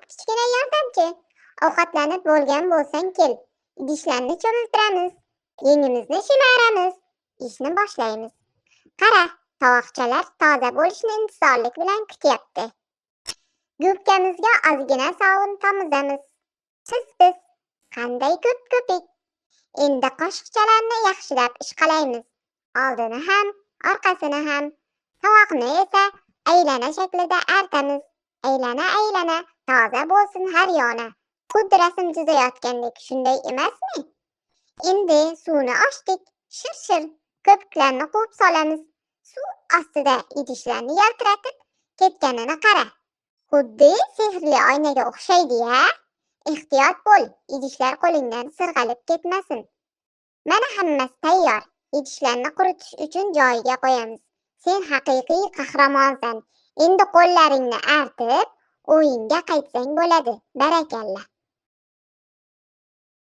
kichkina yordamchi. Ovqatlanib bo'lgan bo'lsang kel. Idishlarni cho'miltiramiz. Yengimizni shimaramiz. Ishni boshlaymiz. Qara, tovoqchalar toza bo'lishini intizorlik bilan kutyapti. Gubkamizga ozgina sovun tomizamiz. Biz qanday ko'pik. Endi qoshiqchalarni yaxshilab ishqalaymiz. Oldini ham, orqasini ham. Tovoqni esa aylana shaklida artamiz. Aylana, toza bo'lsin har yona. Xuddi rasm chizayotgandek, shunday emasmi? Endi suvni ochdik. Shir ko'piklarni quvib solamiz. Suv ostida idishlarni yaltiratib ketganini qara. Xuddi sehrli oynaga o'xshaydi-ya. Ehtiyot bo'l, idishlar qo'lingdan sirg'alib ketmasin. Mana hammasi tayyor. Idishlarni quritish uchun joyiga qo'yamiz. Sen haqiqiy qahramonsan. Endi qo'llaringni artib, o'yinga qaytsang bo'ladi. Barakalla.